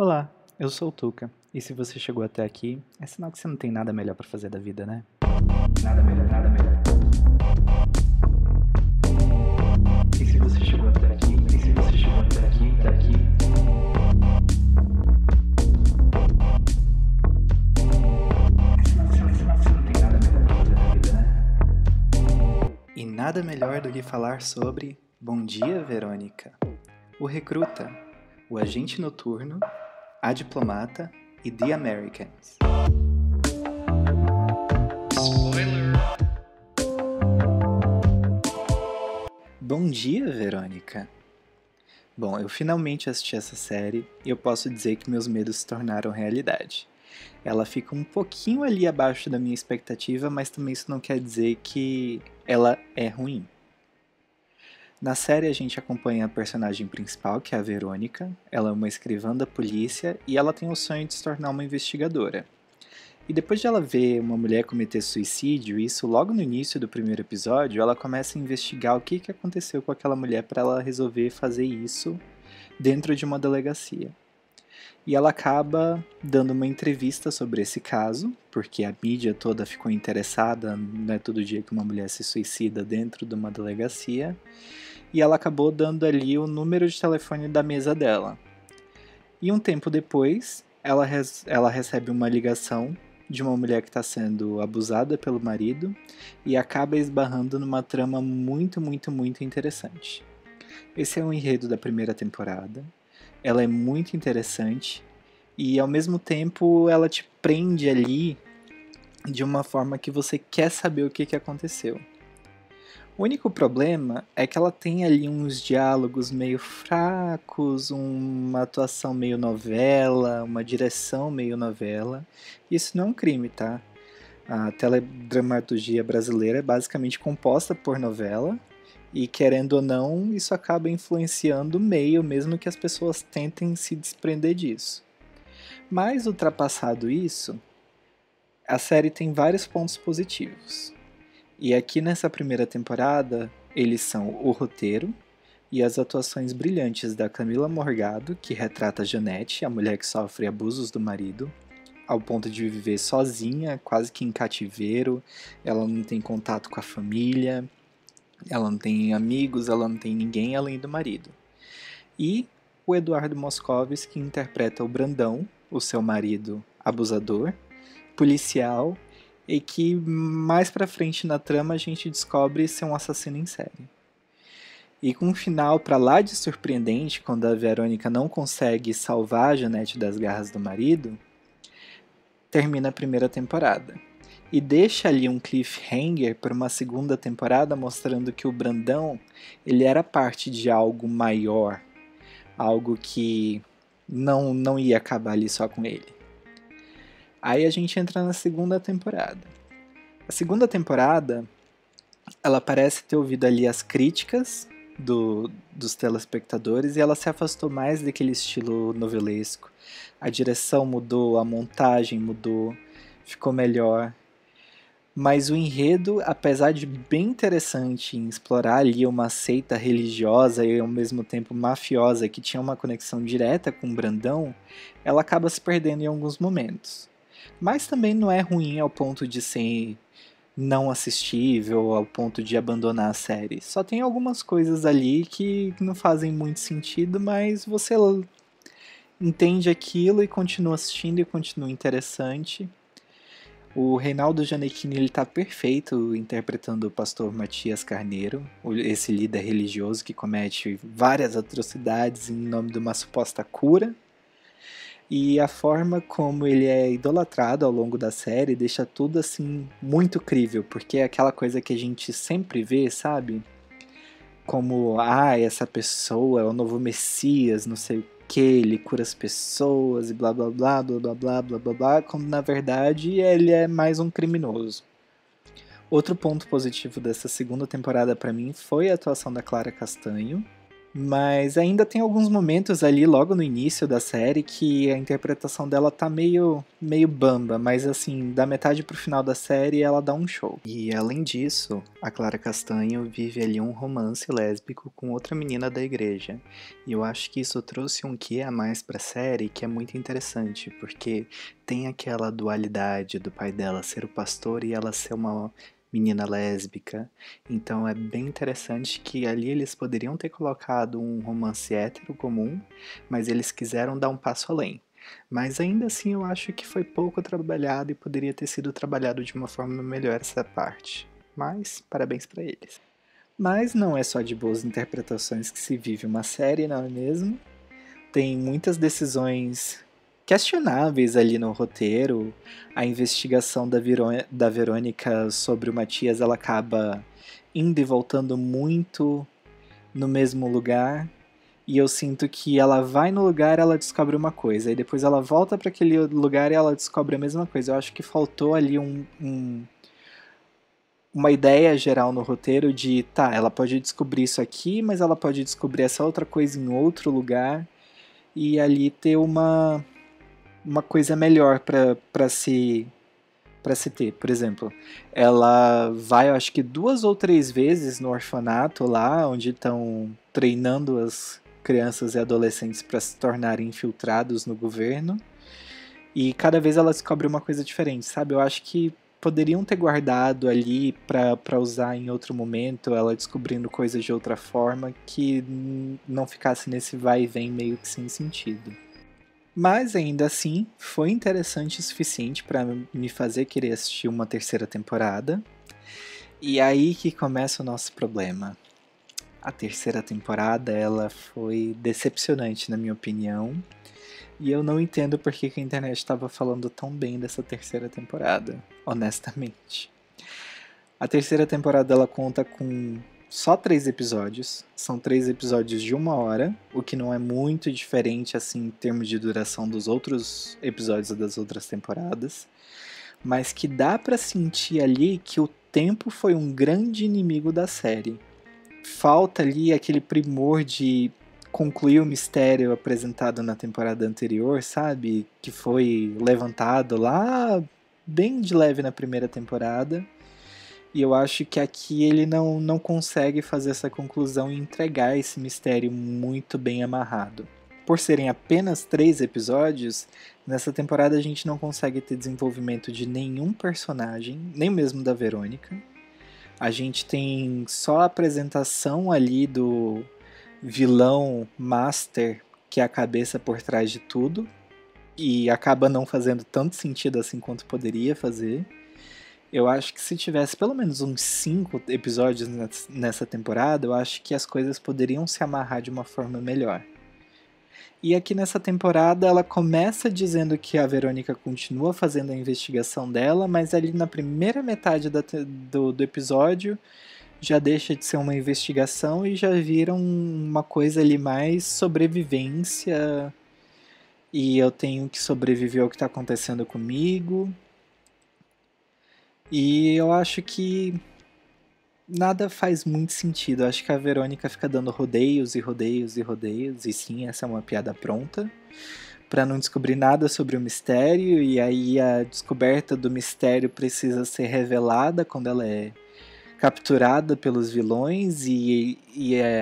Olá, eu sou o Tuca, e se você chegou até aqui, é sinal que você não tem nada melhor pra fazer da vida, né? Nada melhor, nada melhor. E se você chegou até aqui, e se você chegou até aqui, tá aqui. É sinal que você não tem nada melhor pra fazer da vida, né? E nada melhor do que falar sobre Bom Dia, Verônica, o Recruta, o Agente Noturno, a Diplomata e The Americans. Spoiler! Bom dia, Verônica! Bom, eu finalmente assisti essa série e eu posso dizer que meus medos se tornaram realidade. Ela fica um pouquinho ali abaixo da minha expectativa, mas também isso não quer dizer que ela é ruim. Na série a gente acompanha a personagem principal, que é a Verônica. Ela é uma escrivã da polícia e ela tem o sonho de se tornar uma investigadora. E depois de ela ver uma mulher cometer suicídio, isso logo no início do primeiro episódio, ela começa a investigar o que aconteceu com aquela mulher para ela resolver fazer isso dentro de uma delegacia. E ela acaba dando uma entrevista sobre esse caso, porque a mídia toda ficou interessada, não é todo dia que uma mulher se suicida dentro de uma delegacia, e ela acabou dando ali o número de telefone da mesa dela. E um tempo depois, ela recebe uma ligação de uma mulher que está sendo abusada pelo marido e acaba esbarrando numa trama muito, muito, muito interessante. Esse é o enredo da primeira temporada. Ela é muito interessante e, ao mesmo tempo, ela te prende ali de uma forma que você quer saber o que aconteceu. O único problema é que ela tem ali uns diálogos meio fracos, uma atuação meio novela, uma direção meio novela. Isso não é um crime, tá? A teledramaturgia brasileira é basicamente composta por novela e, querendo ou não, isso acaba influenciando o meio, mesmo que as pessoas tentem se desprender disso. Mas, ultrapassado isso, a série tem vários pontos positivos. E aqui nessa primeira temporada, eles são o roteiro e as atuações brilhantes da Camila Morgado, que retrata Janete, a mulher que sofre abusos do marido, ao ponto de viver sozinha, quase que em cativeiro. Ela não tem contato com a família, ela não tem amigos, ela não tem ninguém além do marido. E o Eduardo Moscovis, que interpreta o Brandão, o seu marido abusador, policial, e que mais pra frente na trama a gente descobre ser um assassino em série. E com um final pra lá de surpreendente, quando a Verônica não consegue salvar a Janete das garras do marido, termina a primeira temporada. E deixa ali um cliffhanger para uma segunda temporada, mostrando que o Brandão ele era parte de algo maior, algo que não ia acabar ali só com ele. Aí a gente entra na segunda temporada. A segunda temporada, ela parece ter ouvido ali as críticas dos telespectadores e ela se afastou mais daquele estilo novelesco. A direção mudou, a montagem mudou, ficou melhor. Mas o enredo, apesar de bem interessante em explorar ali uma seita religiosa e ao mesmo tempo mafiosa que tinha uma conexão direta com o Brandão, ela acaba se perdendo em alguns momentos. Mas também não é ruim ao ponto de ser não assistível, ao ponto de abandonar a série. Só tem algumas coisas ali que não fazem muito sentido, mas você entende aquilo e continua assistindo e continua interessante. O Reinaldo Gianecchini ele tá perfeito interpretando o pastor Matias Carneiro, esse líder religioso que comete várias atrocidades em nome de uma suposta cura. E a forma como ele é idolatrado ao longo da série deixa tudo assim muito crível, porque é aquela coisa que a gente sempre vê, sabe? Como, essa pessoa é o novo Messias, não sei o que, ele cura as pessoas e blá blá blá blá blá blá blá blá blá, quando na verdade ele é mais um criminoso. Outro ponto positivo dessa segunda temporada pra mim foi a atuação da Clara Castanho. Mas ainda tem alguns momentos ali, logo no início da série, que a interpretação dela tá meio bamba, mas assim, da metade pro final da série ela dá um show. E além disso, a Clara Castanho vive ali um romance lésbico com outra menina da igreja. E eu acho que isso trouxe um quê a mais pra série que é muito interessante, porque tem aquela dualidade do pai dela ser o pastor e ela ser uma menina lésbica. Então é bem interessante que ali eles poderiam ter colocado um romance hétero comum, mas eles quiseram dar um passo além. Mas ainda assim eu acho que foi pouco trabalhado e poderia ter sido trabalhado de uma forma melhor essa parte. Mas parabéns para eles. Mas não é só de boas interpretações que se vive uma série, não é mesmo? Tem muitas decisões questionáveis ali no roteiro. A investigação da Verônica sobre o Matias, ela acaba indo e voltando muito no mesmo lugar. E eu sinto que ela vai no lugar, ela descobre uma coisa, e depois ela volta para aquele lugar e ela descobre a mesma coisa. Eu acho que faltou ali uma ideia geral no roteiro de, tá, ela pode descobrir isso aqui, mas ela pode descobrir essa outra coisa em outro lugar e ali ter uma coisa melhor para se ter. Por exemplo, ela vai, eu acho que 2 ou 3 vezes no orfanato lá, onde estão treinando as crianças e adolescentes para se tornarem infiltrados no governo. E cada vez ela descobre uma coisa diferente, sabe? Eu acho que poderiam ter guardado ali para usar em outro momento, ela descobrindo coisas de outra forma, que não ficasse nesse vai e vem meio que sem sentido. Mas ainda assim, foi interessante o suficiente para me fazer querer assistir uma terceira temporada. E aí que começa o nosso problema. A terceira temporada, ela foi decepcionante na minha opinião. E eu não entendo por que a internet estava falando tão bem dessa terceira temporada, honestamente. A terceira temporada ela conta com só 3 episódios. São 3 episódios de 1 hora, o que não é muito diferente assim em termos de duração dos outros episódios das outras temporadas, mas que dá pra sentir ali que o tempo foi um grande inimigo da série. Falta ali aquele primor de concluir o mistério apresentado na temporada anterior, sabe? Que foi levantado lá bem de leve na primeira temporada. E eu acho que aqui ele não consegue fazer essa conclusão e entregar esse mistério muito bem amarrado. Por serem apenas 3 episódios, nessa temporada a gente não consegue ter desenvolvimento de nenhum personagem, nem mesmo da Verônica. A gente tem só a apresentação ali do vilão Master, que é a cabeça por trás de tudo, e acaba não fazendo tanto sentido assim quanto poderia fazer. Eu acho que se tivesse pelo menos uns 5 episódios nessa temporada, eu acho que as coisas poderiam se amarrar de uma forma melhor. E aqui nessa temporada ela começa dizendo que a Verônica continua fazendo a investigação dela, mas ali na primeira metade do episódio já deixa de ser uma investigação e já vira uma coisa ali mais sobrevivência. E eu tenho que sobreviver ao que está acontecendo comigo. E eu acho que nada faz muito sentido. Eu acho que a Verônica fica dando rodeios e rodeios e rodeios. E sim, essa é uma piada pronta. Pra não descobrir nada sobre o mistério. E aí a descoberta do mistério precisa ser revelada quando ela é capturada pelos vilões.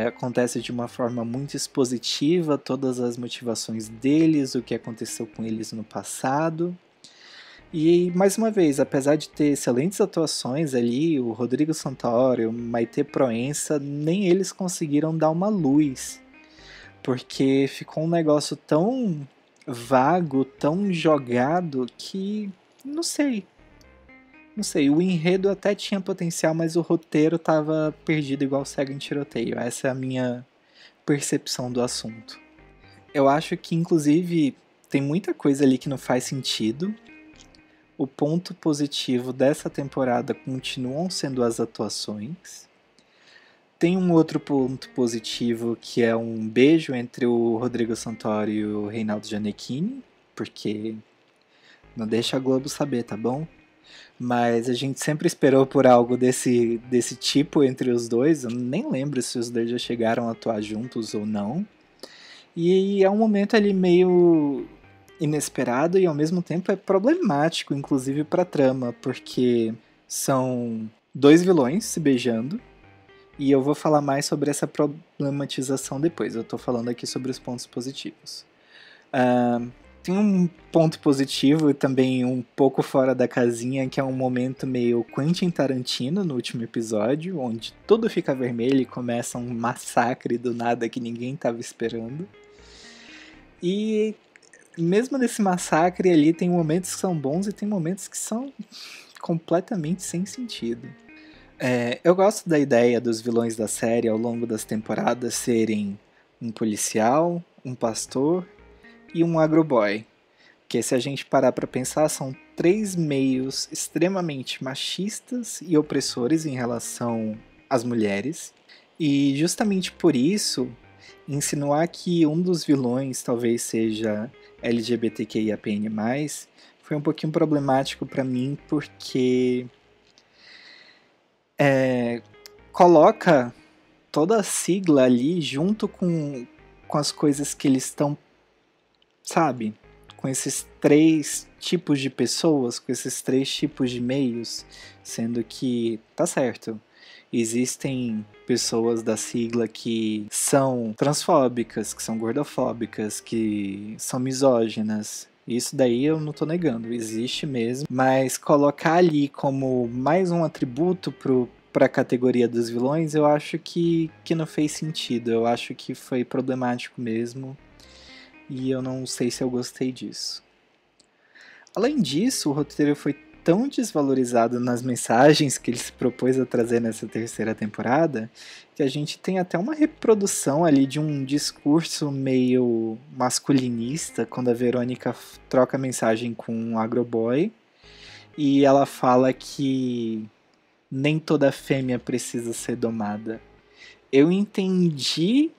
Acontece de uma forma muito expositiva. Todas as motivações deles, o que aconteceu com eles no passado. E, mais uma vez, apesar de ter excelentes atuações ali, o Rodrigo Santoro, o Maite Proença, nem eles conseguiram dar uma luz. Porque ficou um negócio tão vago, tão jogado, que não sei. Não sei, o enredo até tinha potencial, mas o roteiro tava perdido igual cego em tiroteio. Essa é a minha percepção do assunto. Eu acho que, inclusive, tem muita coisa ali que não faz sentido. O ponto positivo dessa temporada continuam sendo as atuações. Tem um outro ponto positivo que é um beijo entre o Rodrigo Santoro e o Reinaldo Gianecchini, porque não deixa a Globo saber, tá bom? Mas a gente sempre esperou por algo desse tipo entre os dois. Eu nem lembro se os dois já chegaram a atuar juntos ou não. E é um momento ali meio inesperado e ao mesmo tempo é problemático, inclusive pra trama, porque são dois vilões se beijando. E eu vou falar mais sobre essa problematização depois. Eu tô falando aqui sobre os pontos positivos. Tem um ponto positivo e também um pouco fora da casinha, que é um momento meio Quentin Tarantino no último episódio, onde tudo fica vermelho e começa um massacre do nada que ninguém estava esperando. E mesmo nesse massacre ali, tem momentos que são bons e tem momentos que são completamente sem sentido. Eu gosto da ideia dos vilões da série ao longo das temporadas serem um policial, um pastor e um agroboy. Que se a gente parar para pensar, são três meios extremamente machistas e opressores em relação às mulheres. E justamente por isso, insinuar que um dos vilões talvez seja LGBTQIAPN+, foi um pouquinho problemático para mim, porque coloca toda a sigla ali junto com as coisas que eles estão, sabe? Com esses três tipos de pessoas, com esses três tipos de meios, sendo que, tá certo, existem pessoas da sigla que são transfóbicas, que são gordofóbicas, que são misóginas. Isso daí eu não tô negando, existe mesmo, mas colocar ali como mais um atributo para a categoria dos vilões, eu acho que não fez sentido, eu acho que foi problemático mesmo. E eu não sei se eu gostei disso. Além disso, o roteiro foi tão desvalorizado nas mensagens que ele se propôs a trazer nessa terceira temporada, que a gente tem até uma reprodução ali de um discurso meio masculinista, quando a Verônica troca mensagem com um agroboy, e ela fala que nem toda fêmea precisa ser domada. Eu entendi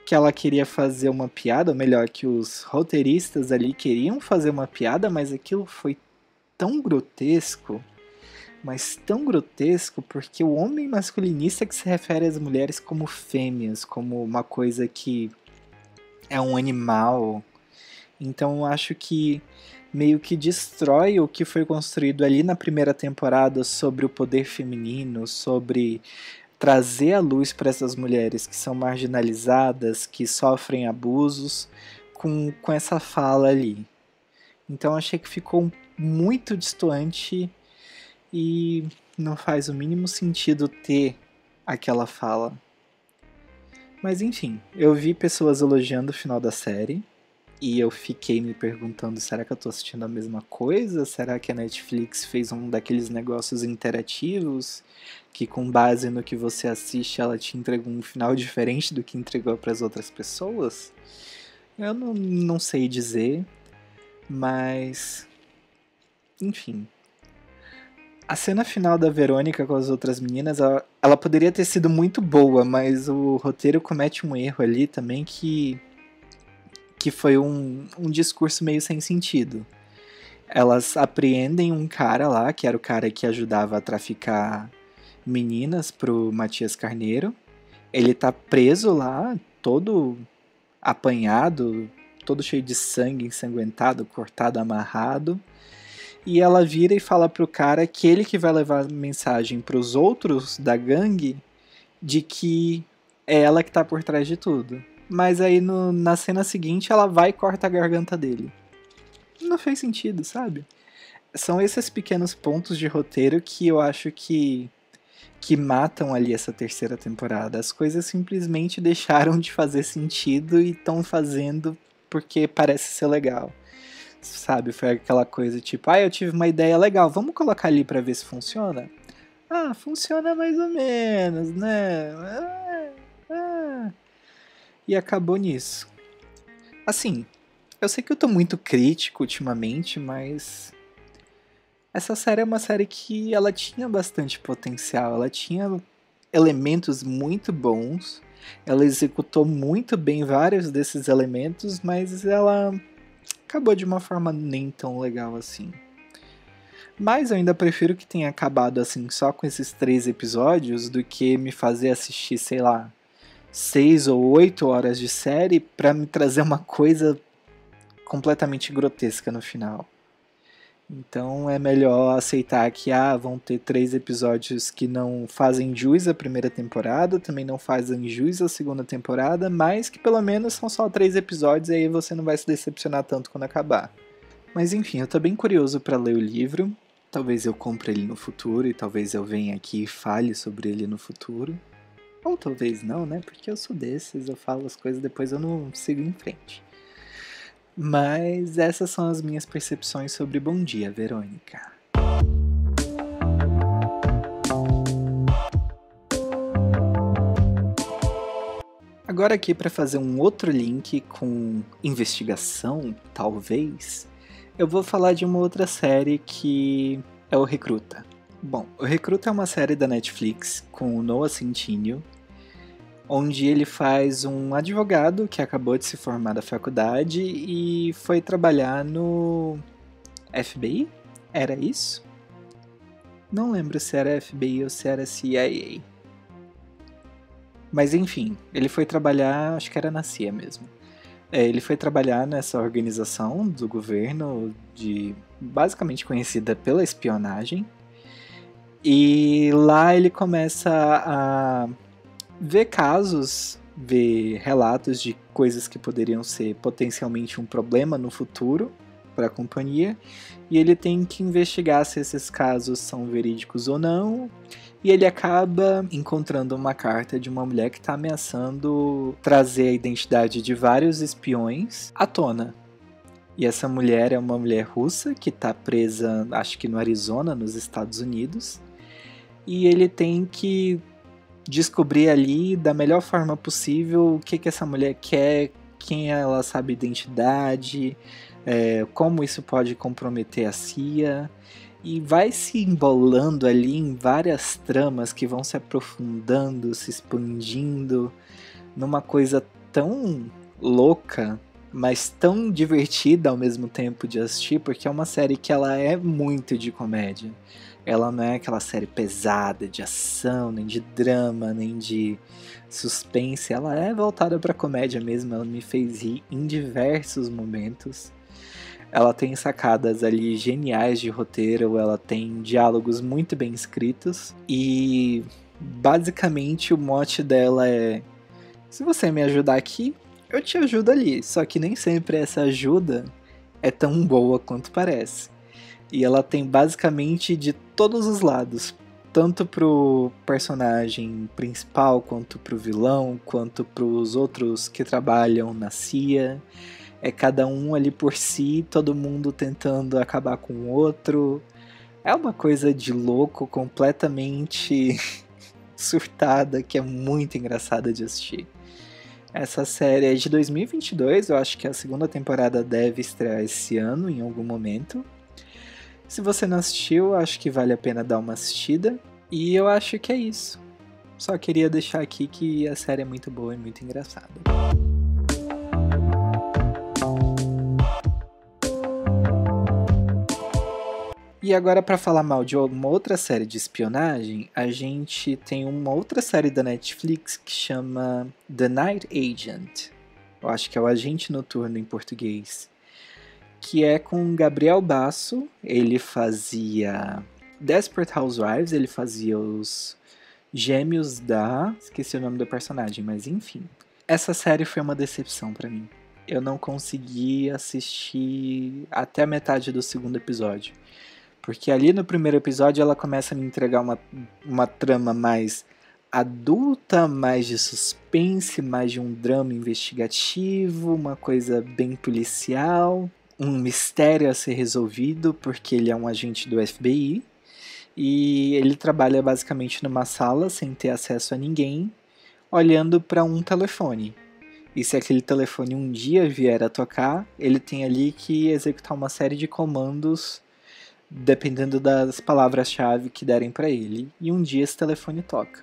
que ela queria fazer uma piada, ou melhor, que os roteiristas ali queriam fazer uma piada, mas aquilo foi tão grotesco, mas tão grotesco, porque o homem masculinista que se refere às mulheres como fêmeas, como uma coisa que é um animal. Então eu acho que meio que destrói o que foi construído ali na primeira temporada sobre o poder feminino, sobre trazer a luz para essas mulheres que são marginalizadas, que sofrem abusos, com essa fala ali. Então achei que ficou muito distoante e não faz o mínimo sentido ter aquela fala. Mas enfim, eu vi pessoas elogiando o final da série e eu fiquei me perguntando, será que eu tô assistindo a mesma coisa? Será que a Netflix fez um daqueles negócios interativos que com base no que você assiste ela te entrega um final diferente do que entregou para as outras pessoas? Eu não sei dizer, mas enfim. A cena final da Verônica com as outras meninas, ela poderia ter sido muito boa, mas o roteiro comete um erro ali também que foi um discurso meio sem sentido. Elas apreendem um cara lá, que era o cara que ajudava a traficar meninas pro Matias Carneiro. Ele tá preso lá, todo apanhado, todo cheio de sangue, ensanguentado, cortado, amarrado. E ela vira e fala pro cara que ele que vai levar a mensagem pros outros da gangue de que é ela que tá por trás de tudo. Mas aí na cena seguinte ela vai e corta a garganta dele. Não fez sentido, sabe? São esses pequenos pontos de roteiro que eu acho que matam ali essa terceira temporada. As coisas simplesmente deixaram de fazer sentido e estão fazendo porque parece ser legal. Sabe, foi aquela coisa tipo, eu tive uma ideia legal, vamos colocar ali pra ver se funciona? Funciona mais ou menos, né? E acabou nisso. Assim, eu sei que eu tô muito crítico ultimamente, mas essa série é uma série que ela tinha bastante potencial, ela tinha elementos muito bons, ela executou muito bem vários desses elementos, mas ela acabou de uma forma nem tão legal assim. Mas eu ainda prefiro que tenha acabado assim só com esses 3 episódios do que me fazer assistir, sei lá, 6 ou 8 horas de série pra me trazer uma coisa completamente grotesca no final. Então é melhor aceitar que vão ter 3 episódios que não fazem jus à primeira temporada, também não fazem jus à segunda temporada, mas que pelo menos são só 3 episódios e aí você não vai se decepcionar tanto quando acabar. Mas enfim, eu tô bem curioso para ler o livro. Talvez eu compre ele no futuro e talvez eu venha aqui e fale sobre ele no futuro. Ou talvez não, né? Porque eu sou desses, eu falo as coisas depois eu não sigo em frente. Mas essas são as minhas percepções sobre Bom Dia, Verônica. Agora aqui para fazer um outro link com investigação, talvez, eu vou falar de uma outra série que é o Recruta. Bom, o Recruta é uma série da Netflix com o Noah Centineo, onde ele faz um advogado que acabou de se formar da faculdade e foi trabalhar no FBI? Era isso? Não lembro se era FBI ou se era CIA. Mas enfim, ele foi trabalhar, acho que era na CIA mesmo. Ele foi trabalhar nessa organização do governo, basicamente conhecida pela espionagem. E lá ele começa a ver casos, ver relatos de coisas que poderiam ser potencialmente um problema no futuro para a companhia. E ele tem que investigar se esses casos são verídicos ou não. E ele acaba encontrando uma carta de uma mulher que está ameaçando trazer a identidade de vários espiões à tona. E essa mulher é uma mulher russa que está presa, acho que no Arizona, nos Estados Unidos. E ele tem que descobrir ali da melhor forma possível o que essa mulher quer, quem ela sabe a identidade, como isso pode comprometer a CIA. E vai se embolando ali em várias tramas que vão se aprofundando, se expandindo numa coisa tão louca, mas tão divertida ao mesmo tempo de assistir, porque é uma série que ela é muito de comédia. Ela não é aquela série pesada de ação, nem de drama, nem de suspense. Ela é voltada para comédia mesmo, ela me fez rir em diversos momentos. Ela tem sacadas ali geniais de roteiro, ela tem diálogos muito bem escritos e basicamente o mote dela é: se você me ajudar aqui, eu te ajudo ali. Só que nem sempre essa ajuda é tão boa quanto parece. E ela tem basicamente de todos os lados, tanto pro personagem principal, quanto pro vilão, quanto pros outros que trabalham na CIA. É cada um ali por si, todo mundo tentando acabar com o outro. É uma coisa de louco, completamente surtada, que é muito engraçada de assistir. Essa série é de 2022, eu acho que a segunda temporada deve estrear esse ano, em algum momento. Se você não assistiu, acho que vale a pena dar uma assistida. E eu acho que é isso. Só queria deixar aqui que a série é muito boa e muito engraçada. E agora, para falar mal de uma outra série de espionagem, a gente tem uma outra série da Netflix que chama The Night Agent. Eu acho que é o Agente Noturno em português. Que é com Gabriel Basso. Ele fazia Desperate Housewives, ele fazia os gêmeos da... Esqueci o nome do personagem, mas enfim. Essa série foi uma decepção para mim. Eu não consegui assistir até a metade do segundo episódio. Porque ali no primeiro episódio ela começa a me entregar uma trama mais adulta, mais de suspense, mais de um drama investigativo, uma coisa bem policial, um mistério a ser resolvido, porque ele é um agente do FBI e ele trabalha basicamente numa sala sem ter acesso a ninguém, olhando para um telefone. E se aquele telefone um dia vier a tocar, ele tem ali que executar uma série de comandos dependendo das palavras-chave que derem para ele, e um dia esse telefone toca.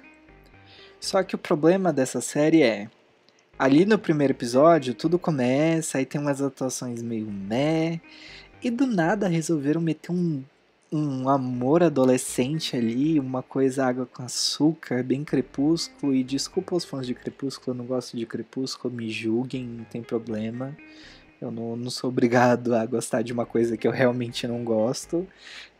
Só que o problema dessa série é, ali no primeiro episódio tudo começa, aí tem umas atuações meio meh, e do nada resolveram meter um amor adolescente ali, uma coisa água com açúcar, bem Crepúsculo. E desculpa os fãs de Crepúsculo, eu não gosto de Crepúsculo, me julguem, não tem problema. Eu não sou obrigado a gostar de uma coisa que eu realmente não gosto.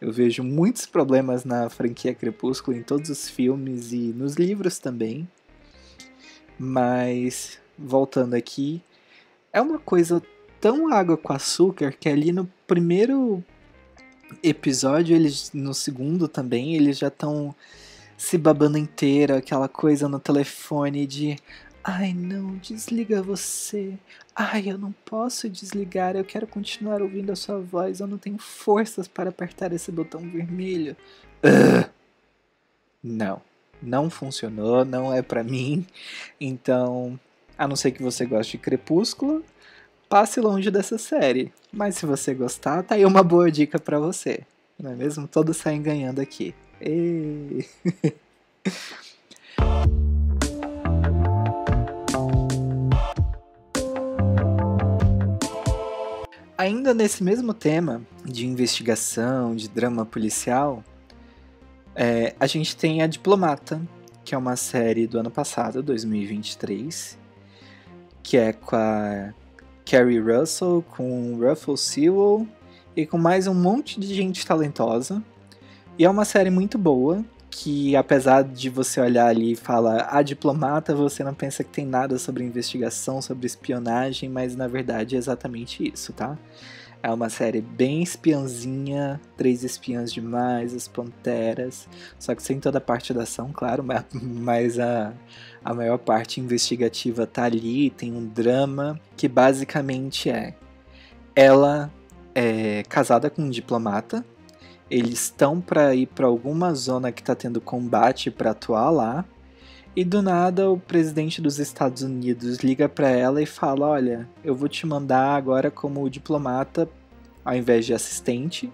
Eu vejo muitos problemas na franquia Crepúsculo, em todos os filmes e nos livros também. Mas, voltando aqui, é uma coisa tão água com açúcar que ali no primeiro episódio, eles no segundo também, eles já estão se babando inteira, aquela coisa no telefone de ai não, desliga você. Ai, eu não posso desligar, eu quero continuar ouvindo a sua voz, eu não tenho forças para apertar esse botão vermelho. Não, não funcionou, não é pra mim. Então, a não ser que você goste de Crepúsculo, passe longe dessa série. Mas se você gostar, tá aí uma boa dica pra você. Não é mesmo? Todos saem ganhando aqui. Êêê. Ainda nesse mesmo tema de investigação, de drama policial, a gente tem A Diplomata, que é uma série do ano passado, 2023, que é com a Kerry Russell, com o Russell Sewell e com mais um monte de gente talentosa. E é uma série muito boa, que apesar de você olhar ali e falar A Diplomata, você não pensa que tem nada sobre investigação, sobre espionagem, mas na verdade é exatamente isso, tá? É uma série bem espiãzinha, 3 espiãs demais, as panteras, só que sem toda a parte da ação, claro, mas a maior parte investigativa tá ali, tem um drama que basicamente ela é casada com um diplomata, eles estão para ir para alguma zona que tá tendo combate para atuar lá, e do nada o presidente dos Estados Unidos liga para ela e fala: olha, eu vou te mandar agora como diplomata, ao invés de assistente,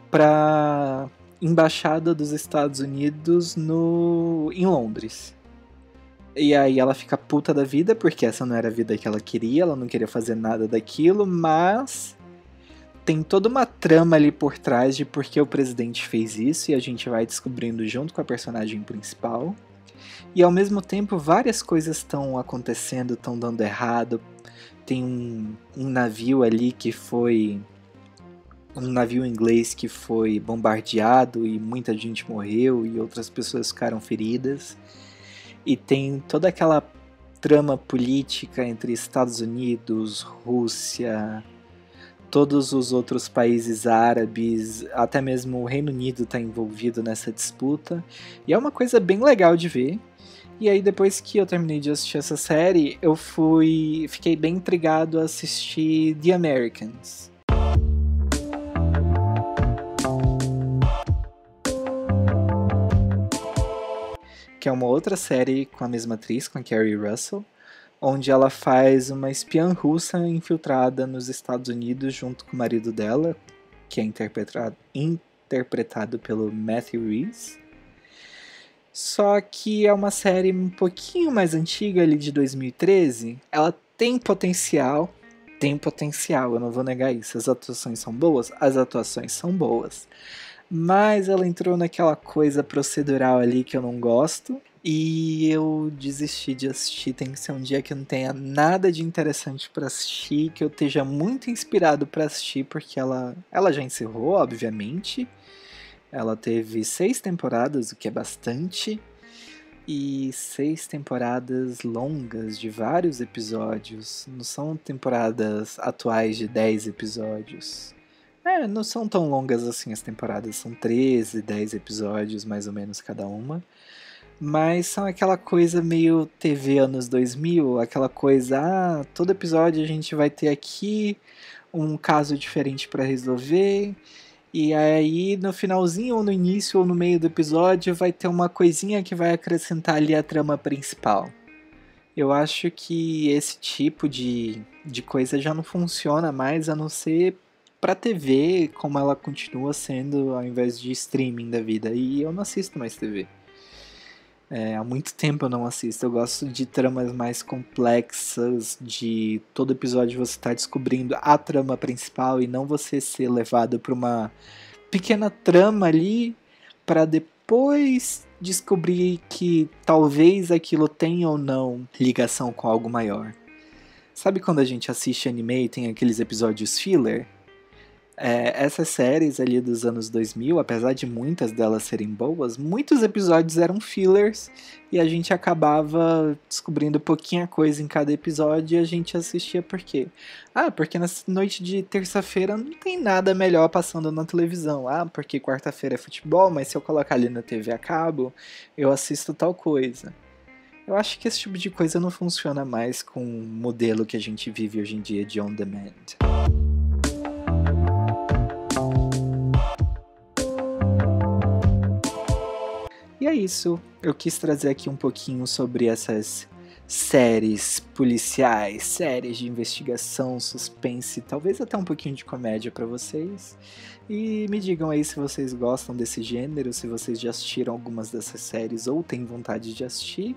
para embaixada dos Estados Unidos em Londres. E aí ela fica puta da vida, porque essa não era a vida que ela queria, ela não queria fazer nada daquilo, mas tem toda uma trama ali por trás de por que o presidente fez isso, e a gente vai descobrindo junto com a personagem principal. E ao mesmo tempo várias coisas estão acontecendo, estão dando errado. Tem um navio ali que foi... um navio inglês que foi bombardeado e muita gente morreu e outras pessoas ficaram feridas. E tem toda aquela trama política entre Estados Unidos, Rússia, todos os outros países árabes, até mesmo o Reino Unido está envolvido nessa disputa. E é uma coisa bem legal de ver. E aí depois que eu terminei de assistir essa série, fiquei bem intrigado a assistir The Americans. Que é uma outra série com a mesma atriz, com a Kerry Russell, onde ela faz uma espiã russa infiltrada nos Estados Unidos junto com o marido dela, que é interpretado pelo Matthew Rhys. Só que é uma série um pouquinho mais antiga, ali de 2013. Ela tem potencial, eu não vou negar isso. As atuações são boas? As atuações são boas. Mas ela entrou naquela coisa procedural ali que eu não gosto. E eu desisti de assistir. Tem que ser um dia que não tenha nada de interessante para assistir, que eu esteja muito inspirado para assistir, porque ela já encerrou, obviamente. Ela teve 6 temporadas, o que é bastante. E 6 temporadas longas, de vários episódios. Não são temporadas atuais de 10 episódios. Não são tão longas assim as temporadas, são 13, 10 episódios mais ou menos cada uma. Mas são aquela coisa meio TV anos 2000, aquela coisa, todo episódio a gente vai ter aqui um caso diferente para resolver. E aí no finalzinho, ou no início, ou no meio do episódio, vai ter uma coisinha que vai acrescentar ali a trama principal. Eu acho que esse tipo de coisa já não funciona mais, a não ser pra TV, como ela continua sendo ao invés de streaming da vida. E eu não assisto mais TV. Há muito tempo eu não assisto. Eu gosto de tramas mais complexas, de todo episódio você tá descobrindo a trama principal e não você ser levado pra uma pequena trama ali para depois descobrir que talvez aquilo tenha ou não ligação com algo maior. Sabe quando a gente assiste anime e tem aqueles episódios filler? Essas séries ali dos anos 2000, apesar de muitas delas serem boas, muitos episódios eram fillers e a gente acabava descobrindo pouquinha coisa em cada episódio e a gente assistia por quê? Porque na noite de terça-feira não tem nada melhor passando na televisão. Porque quarta-feira é futebol, mas se eu colocar ali na TV a cabo, eu assisto tal coisa. Eu acho que esse tipo de coisa não funciona mais com o modelo que a gente vive hoje em dia de on demand. E é isso, eu quis trazer aqui um pouquinho sobre essas séries policiais, séries de investigação, suspense, talvez até um pouquinho de comédia pra vocês. E me digam aí se vocês gostam desse gênero, se vocês já assistiram algumas dessas séries ou têm vontade de assistir.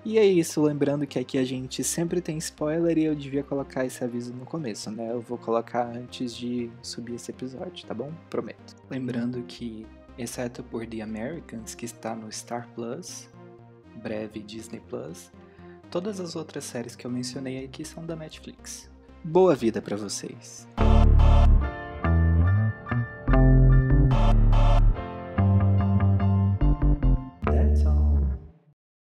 E é isso, lembrando que aqui a gente sempre tem spoiler e eu devia colocar esse aviso no começo, né? Eu vou colocar antes de subir esse episódio, tá bom? Prometo. Lembrando que, exceto por The Americans, que está no Star Plus, breve Disney Plus, todas as outras séries que eu mencionei aqui são da Netflix. Boa vida pra vocês!